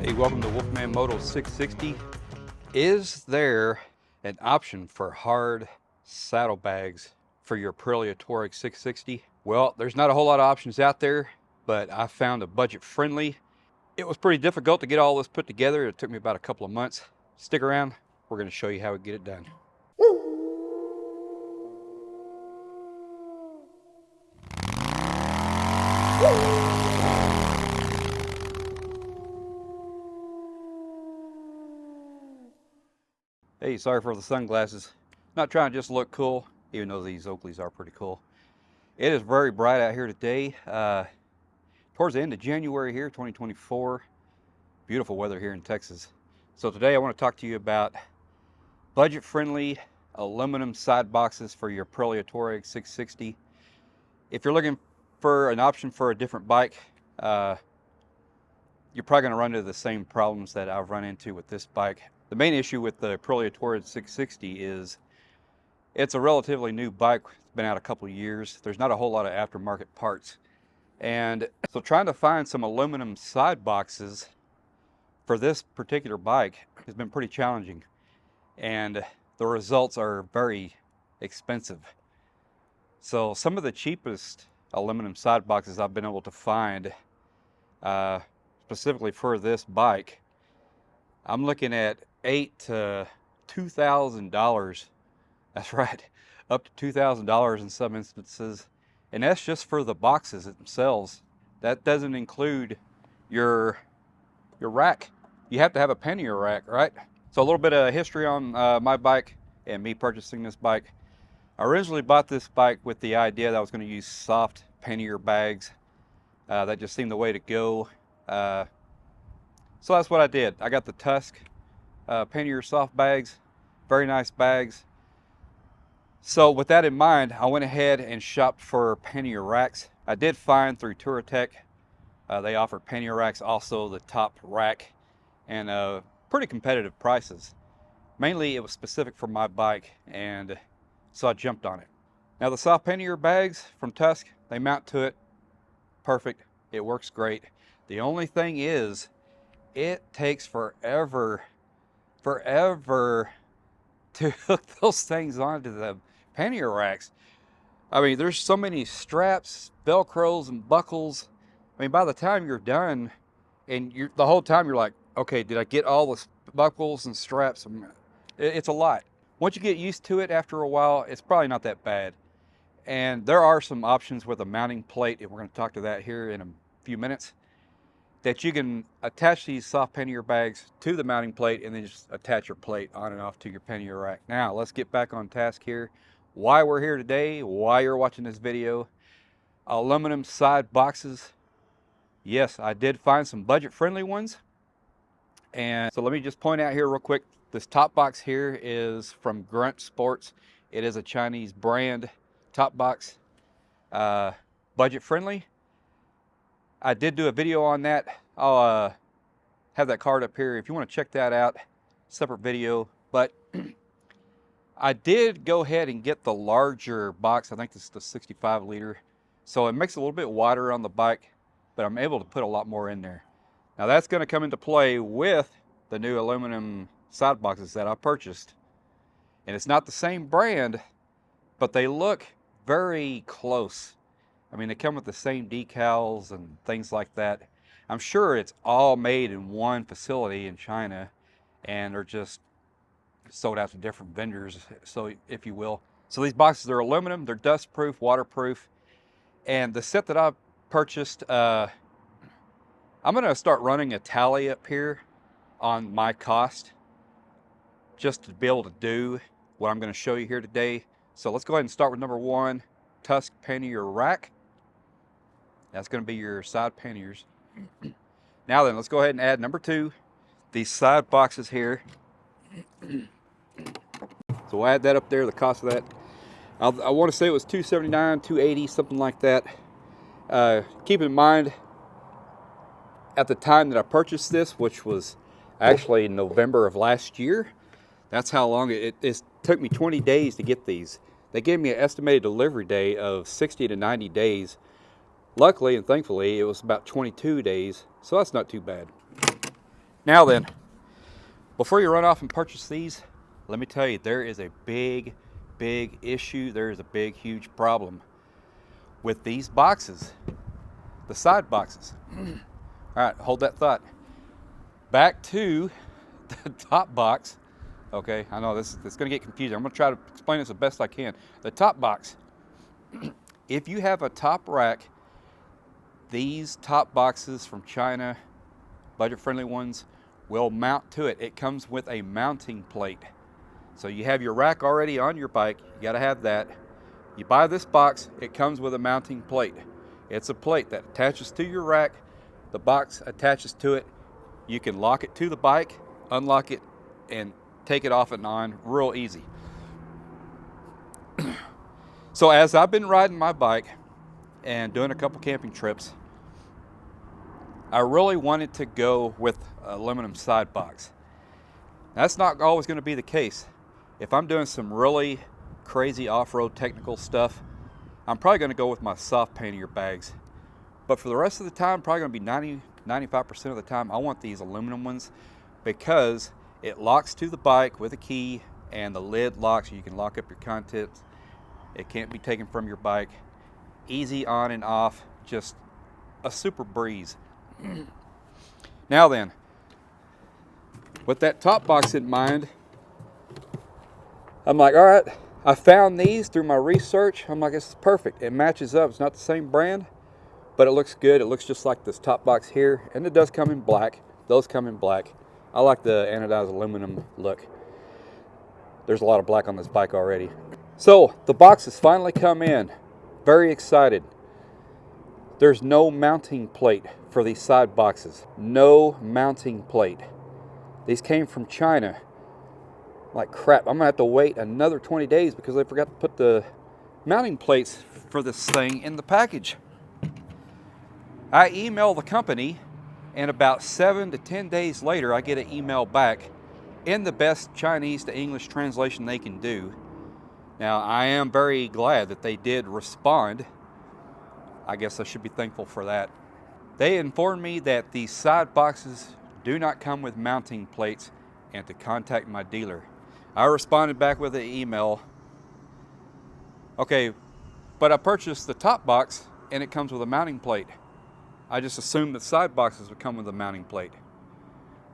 Hey, welcome to Wolfman Moto 660. Is there an option for hard saddlebags for your Aprilia Tuareg 660? Well, there's not a whole lot of options out there, but I found a budget friendly. It was pretty difficult to get all this put together. It took me about a couple of months. Stick around. We're going to show you how we get it done. Hey, sorry for the sunglasses. Not trying to just look cool, even though these Oakleys are pretty cool. It is very bright out here today. Towards the end of January here, 2024. Beautiful weather here in Texas. So today I want to talk to you about budget-friendly aluminum side boxes for your Aprilia Tuareg 660. If you're looking for an option for a different bike, you're probably going to run into the same problems that I've run into with this bike. The main issue with the Aprilia Tuareg 660 is it's a relatively new bike. It's been out a couple of years. There's not a whole lot of aftermarket parts. And so trying to find some aluminum side boxes for this particular bike has been pretty challenging. And the results are very expensive. So some of the cheapest aluminum side boxes I've been able to find, specifically for this bike, I'm looking at $8,000 to $2,000. That's right, up to $2,000 in some instances. And that's just for the boxes themselves. That doesn't include your rack. You have to have a Pannier rack, right? So a little bit of history on my bike and me purchasing this bike. I originally bought this bike with the idea that I was going to use soft Pannier bags. That just seemed the way to go. So that's what I did. I got the Tusk Pannier soft bags, very nice bags. So with that in mind, I went ahead and shopped for Pannier racks. I did find through Tuareg, they offered Pannier racks, also the top rack, and pretty competitive prices. Mainly it was specific for my bike, and so I jumped on it. Now the soft Pannier bags from Tusk, they mount to it perfect. It works great. The only thing is, it takes forever to hook those things onto the Pannier racks. I mean, there's so many straps, Velcros, and buckles. I mean, by the time you're done, and the whole time you're like, okay, did I get all the buckles and straps? It's a lot. Once you get used to it after a while, it's probably not that bad. And there are some options with a mounting plate, and we're going to talk to that here in a few minutes, that you can attach these soft Pannier bags to the mounting plate and then just attach your plate on and off to your Pannier rack. Now, let's get back on task here. Why we're here today, why you're watching this video. Aluminum side boxes. Yes, I did find some budget-friendly ones. And so let me just point out here real quick. This top box here is from Grunt Sports. It is a Chinese brand top box. Budget-friendly. I did do a video on that. I'll have that card up here if you want to check that out. Separate video. But I did go ahead and get the larger box. I think this is the 65 liter. So it makes it a little bit wider on the bike, but I'm able to put a lot more in there. Now that's going to come into play with the new aluminum side boxes that I purchased. And it's not the same brand, but they look very close. I mean, they come with the same decals and things like that. I'm sure it's all made in one facility in China, and they're just sold out to different vendors, so if you will. So these boxes are aluminum, they're dust-proof, waterproof, and the set that I purchased, I'm gonna start running a tally up here on my cost, just to be able to do what I'm gonna show you here today. So let's go ahead and start with number one, Tusk Pannier rack. That's going to be your side panniers. Now then, let's go ahead and add number two, these side boxes here. So we'll add that up there, the cost of that. I want to say it was $279, $280, something like that. Keep in mind, at the time that I purchased this, which was actually in November of last year, that's how long it took me 20 days to get these. They gave me an estimated delivery day of 60 to 90 days. Luckily and thankfully, it was about 22 days, so that's not too bad. Now then, before you run off and purchase these, let me tell you, there is a big issue. There is a big, huge problem with these boxes, the side boxes. All right, hold that thought. Back to the top box. Okay, I know this is going to get confusing. I'm going to try to explain this the best I can. The top box. If you have a top rack, these top boxes from China, budget-friendly ones, will mount to it. It comes with a mounting plate. So you have your rack already on your bike. You got to have that. You buy this box, it comes with a mounting plate. It's a plate that attaches to your rack. The box attaches to it. You can lock it to the bike, unlock it, and take it off and on real easy. So as I've been riding my bike and doing a couple camping trips, I really wanted to go with aluminum side box. That's not always going to be the case. If I'm doing some really crazy off-road technical stuff, I'm probably going to go with my soft pannier bags. But for the rest of the time, probably going to be 95% of the time, I want these aluminum ones because it locks to the bike with a key and the lid locks. You can lock up your contents. It can't be taken from your bike. Easy on and off, just a super breeze. Now then, with that top box in mind, I'm like, all right, I found these through my research. I'm like, this is perfect. It matches up. It's not the same brand, but it looks good. It looks just like this top box here, and it does come in black. Those come in black. I like the anodized aluminum look. There's a lot of black on this bike already. So the box has finally come in. Very excited. There's no mounting plate for these side boxes. No mounting plate. These came from China. Like crap, I'm gonna have to wait another 20 days because I forgot to put the mounting plates for this thing in the package. I email the company, and about 7 to 10 days later, I get an email back in the best Chinese to English translation they can do. Now, I am very glad that they did respond. I guess I should be thankful for that. They informed me that these side boxes do not come with mounting plates and to contact my dealer. I responded back with an email. Okay, but I purchased the top box and it comes with a mounting plate. I just assumed that side boxes would come with a mounting plate.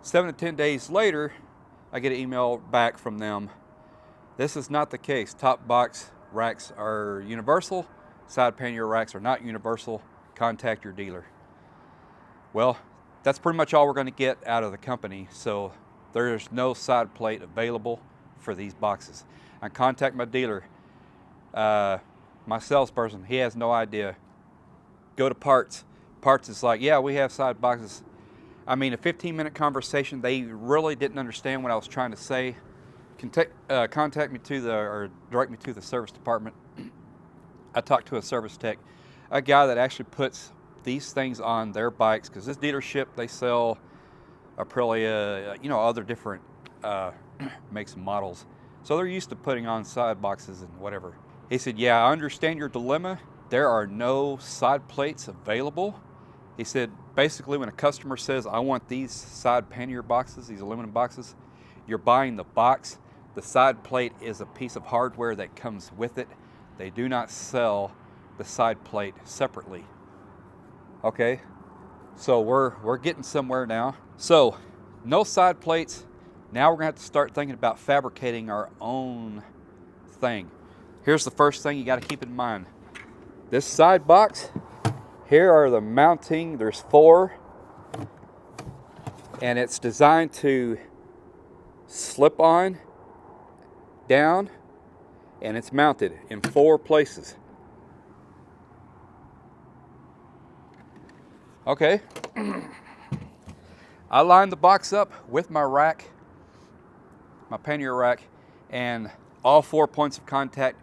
7 to 10 days later, I get an email back from them. This is not the case. Top box racks are universal. Side pannier racks are not universal. Contact your dealer. Well, that's pretty much all we're going to get out of the company. So there's no side plate available for these boxes. I contact my dealer. My salesperson, he has no idea. Go to Parts. Parts is like, yeah, we have side boxes. I mean, a 15-minute conversation. They really didn't understand what I was trying to say. Contact me or direct me to the service department. I talked to a service tech, a guy that actually puts these things on their bikes, because this dealership, they sell Aprilia, other different makes and models. So they're used to putting on side boxes and whatever. He said, yeah, I understand your dilemma. There are no side plates available. He said, basically, when a customer says, I want these side pannier boxes, these aluminum boxes, you're buying the box. The side plate is a piece of hardware that comes with it. They do not sell the side plate separately. Okay, so we're getting somewhere now. So, no side plates. Now we're gonna have to start thinking about fabricating our own thing. Here's the first thing you gotta keep in mind. This side box, here are the mounting, there's 4, and it's designed to slip on, down, and it's mounted in 4 places. Okay, I lined the box up with my rack, my pannier rack, and all 4 points of contact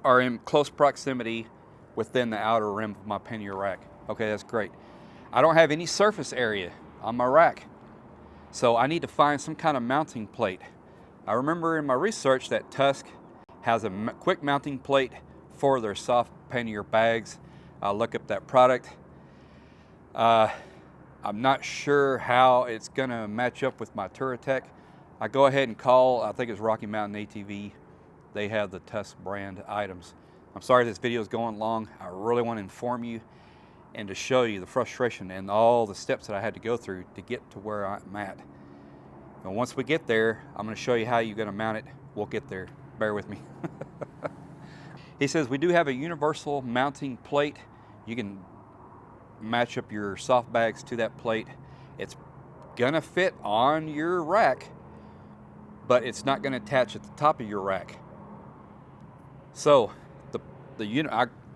are in close proximity within the outer rim of my pannier rack. Okay, that's great. I don't have any surface area on my rack, so I need to find some kind of mounting plate. I remember in my research that Tusk has a quick mounting plate for their soft pannier bags. I'll look up that product. I'm not sure how it's gonna match up with my Tuareg. I go ahead and call, I think it's Rocky Mountain ATV. They have the Tusk brand items. I'm sorry this video is going long. I really want to inform you and to show you the frustration and all the steps that I had to go through to get to where I'm at. And once we get there, I'm going to show you how you're going to mount it. We'll get there. Bear with me. He says we do have a universal mounting plate. You can match up your soft bags to that plate. It's going to fit on your rack, but it's not going to attach at the top of your rack. So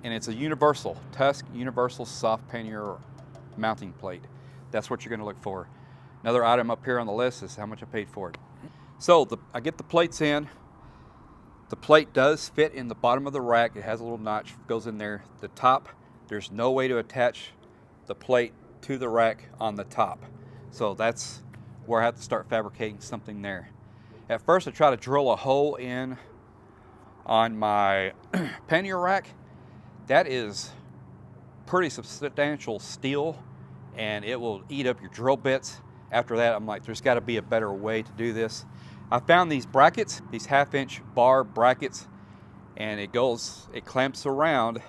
and it's a universal Tusk universal soft pannier mounting plate. That's what you're going to look for. Another item up here on the list is how much I paid for it. So I get the plates in. The plate does fit in the bottom of the rack. It has a little notch, goes in there. The top, there's no way to attach the plate to the rack on the top. So that's where I have to start fabricating something there. At first I try to drill a hole in on my pannier rack. That is pretty substantial steel and it will eat up your drill bits. After that, I'm like, there's got to be a better way to do this. I found these brackets, these 1/2-inch bar brackets, and it clamps around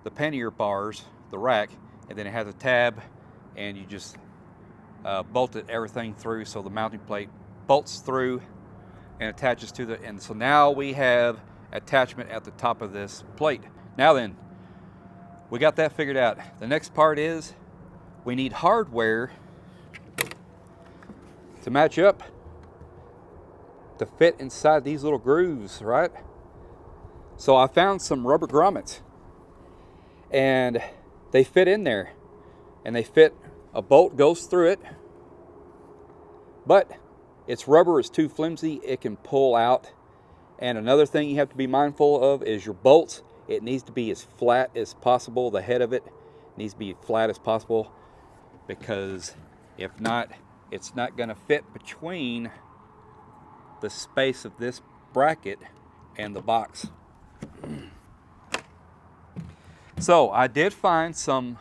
the pannier bars, the rack, and then it has a tab, and you just bolted everything through so the mounting plate bolts through and attaches to the end. So now we have attachment at the top of this plate. Now then, we got that figured out. The next part is we need hardware to match up to fit inside these little grooves, right? So I found some rubber grommets and they fit in there, and they fit, a bolt goes through it, but it's rubber, it's too flimsy, it can pull out. And another thing you have to be mindful of is your bolts. It needs to be as flat as possible. The head of it needs to be flat as possible, because if not, it's not going to fit between the space of this bracket and the box. So I did find some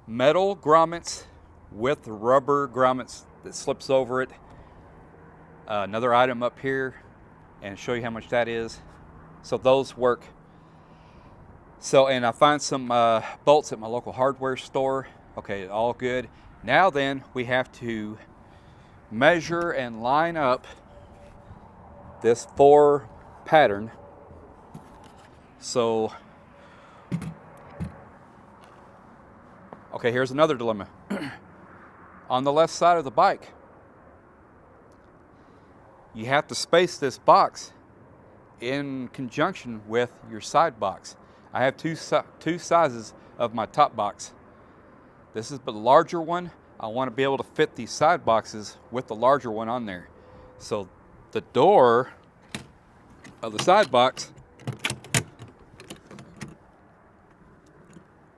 metal grommets with rubber grommets that slips over it. Another item up here, and show you how much that is. So those work. So, and I find some bolts at my local hardware store. Okay, all good. Now then, we have to measure and line up this 4 pattern. So, okay, here's another dilemma. On the left side of the bike, you have to space this box in conjunction with your side box. I have two sizes of my top box. This is the larger one. I want to be able to fit these side boxes with the larger one on there. So the door of the side box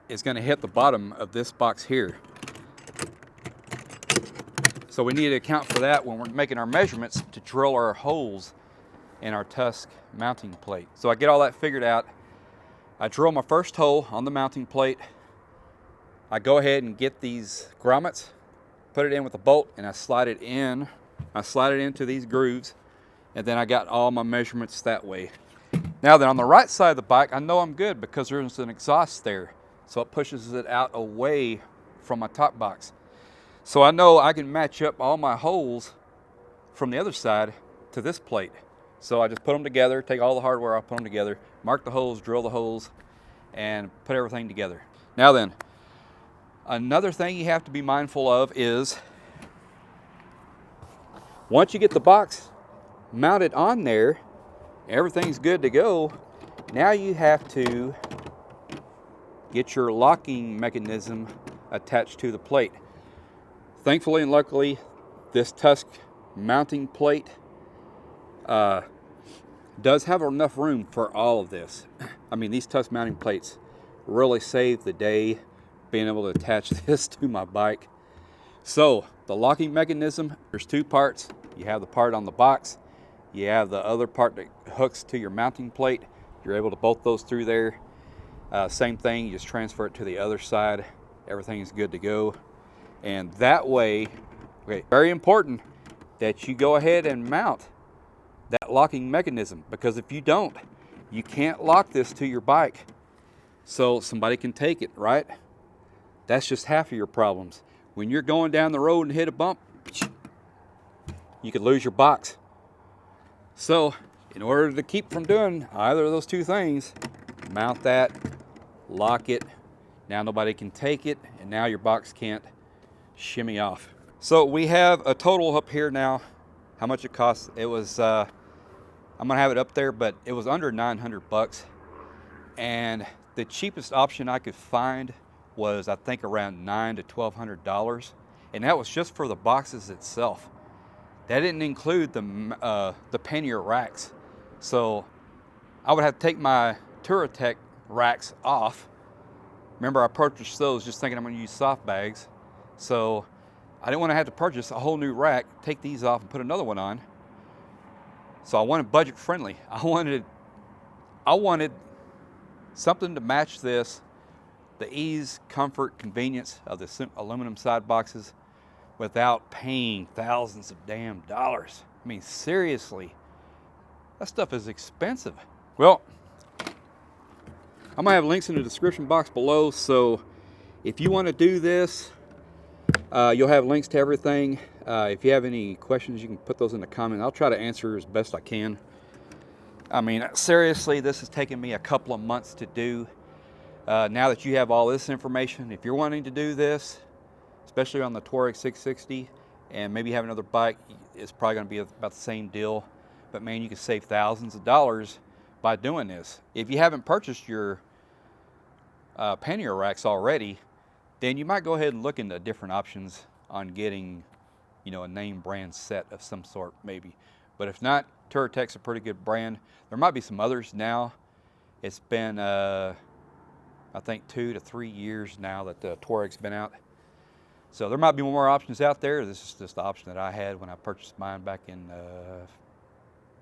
is going to hit the bottom of this box here. So we need to account for that when we're making our measurements to drill our holes in our Tusk mounting plate. So I get all that figured out. I drill my first hole on the mounting plate. I go ahead and get these grommets, put it in with a bolt, and I slide it in. I slide it into these grooves, and then I got all my measurements that way. Now then, on the right side of the bike, I know I'm good because there's an exhaust there. So it pushes it out away from my top box. So I know I can match up all my holes from the other side to this plate. So I just put them together, take all the hardware, I'll put them together, mark the holes, drill the holes, and put everything together. Now then, another thing you have to be mindful of is once you get the box mounted on there, everything's good to go. Now you have to get your locking mechanism attached to the plate. Thankfully and luckily, this Tusk mounting plate does have enough room for all of this. I mean, these Tusk mounting plates really saved the day being able to attach this to my bike. So the locking mechanism, there's 2 parts. You have the part on the box, you have the other part that hooks to your mounting plate. You're able to bolt those through there. Same thing, you just transfer it to the other side. Everything is good to go. And that way, okay, very important that you go ahead and mount that locking mechanism, because if you don't, you can't lock this to your bike so somebody can take it, right? That's just half of your problems. When you're going down the road and hit a bump, you could lose your box. So in order to keep from doing either of those two things, mount that, lock it. Now nobody can take it, and now your box can't shimmy off. So we have a total up here now. How much it costs? It was, I'm gonna have it up there, but it was under 900 bucks. And the cheapest option I could find was, I think, around $900 to $1,200. And that was just for the boxes itself. That didn't include the Pannier racks. So I would have to take my Tuareg racks off. Remember, I purchased those just thinking I'm gonna use soft bags. So I didn't want to have to purchase a whole new rack, take these off and put another one on. So I wanted budget friendly. I wanted something to match this, the ease, comfort, convenience of the aluminum side boxes without paying thousands of damn dollars. I mean, seriously, that stuff is expensive. Well, I'm gonna have links in the description box below, so if you want to do this, you'll have links to everything. If you have any questions, you can put those in the comments. I'll try to answer as best I can. I mean, seriously, this has taken me a couple of months to do. Now that you have all this information, if you're wanting to do this, especially on the Tuareg 660, and maybe have another bike, it's probably going to be about the same deal. But man, you can save thousands of dollars by doing this. If you haven't purchased your Pannier racks already, then you might go ahead and look into different options on getting, you know, a name brand set of some sort, maybe. But if not, Tuareg's a pretty good brand. There might be some others now. It's been, I think, 2 to 3 years now that the Tuareg's been out. So there might be more options out there. This is just the option that I had when I purchased mine back in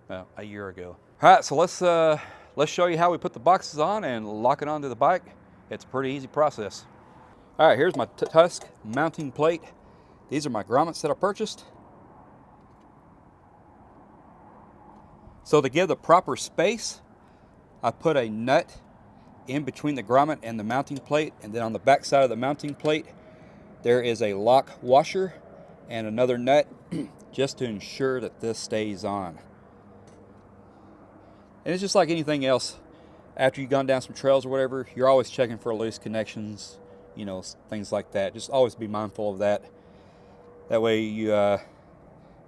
a year ago. All right, so let's show you how we put the boxes on and lock it onto the bike. It's a pretty easy process. All right, here's my Tusk mounting plate. These are my grommets that I purchased. So to give the proper space, I put a nut in between the grommet and the mounting plate, and then on the back side of the mounting plate, there is a lock washer and another nut just to ensure that this stays on. And it's just like anything else. After you've gone down some trails or whatever, you're always checking for loose connections, you know, things like that. Just always be mindful of that. That way you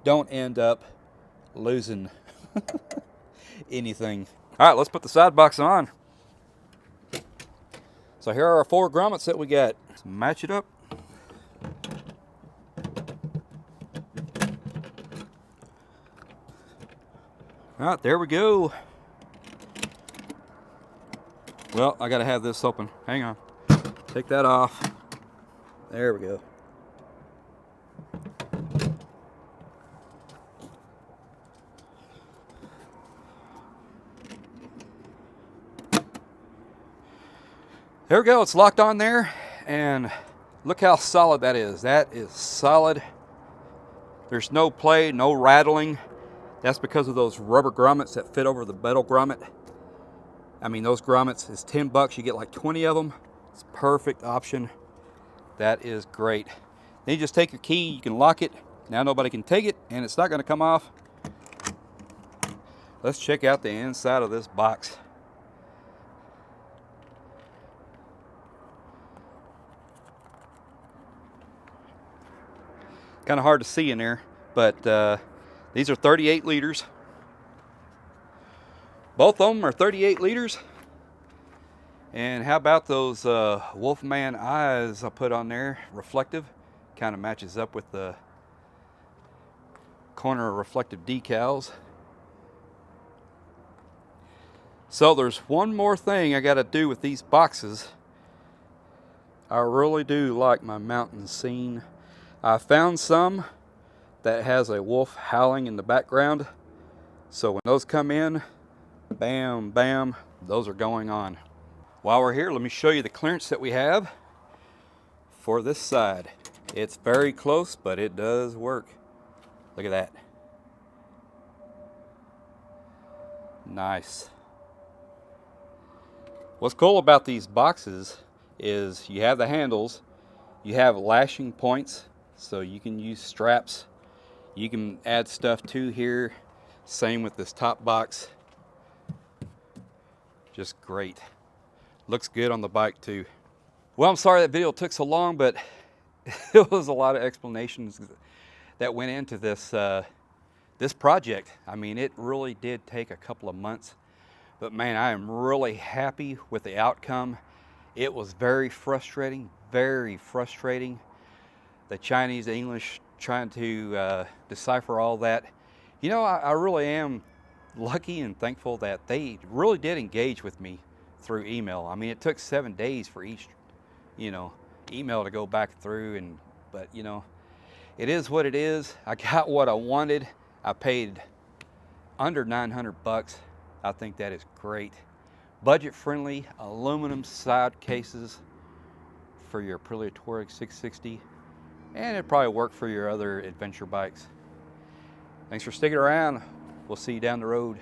don't end up losing anything. All right, let's put the side box on. So here are our 4 grommets that we got. Let's match it up. All right, there we go. Well, I gotta have this open. Hang on. Take that off. There we go. There we go, it's locked on there, and look how solid that is. That is solid. There's no play, no rattling. That's because of those rubber grommets that fit over the metal grommet. I mean, those grommets is 10 bucks. You get like 20 of them. It's a perfect option. That is great. Then you just take your key, you can lock it. Now nobody can take it, and it's not gonna come off. Let's check out the inside of this box. Kind of hard to see in there, but these are 38 liters. Both of them are 38 liters. And how about those Wolfman eyes I put on there, reflective? Kind of matches up with the corner reflective decals. So there's one more thing I got to do with these boxes. I really do like my mountain scene. I found some that has a wolf howling in the background. So when those come in, bam, bam, those are going on. While we're here, let me show you the clearance that we have for this side. It's very close, but it does work. Look at that. Nice. What's cool about these boxes is you have the handles, you have lashing points, so you can use straps. You can add stuff to here. Same with this top box. Just great. Looks good on the bike too. Well, I'm sorry that video took so long, but it was a lot of explanations that went into this this project. I mean, it really did take a couple of months, but man, I am really happy with the outcome. It was very frustrating, The Chinese, the English, trying to decipher all that. You know, I really am lucky and thankful that they really did engage with me through email. I mean, it took 7 days for each, email to go back through, but it is what it is. I got what I wanted. I paid under 900 bucks. I think that is great. Budget friendly aluminum side cases for your Aprilia Tuareg 660, and it'd probably work for your other adventure bikes. Thanks for sticking around. We'll see you down the road.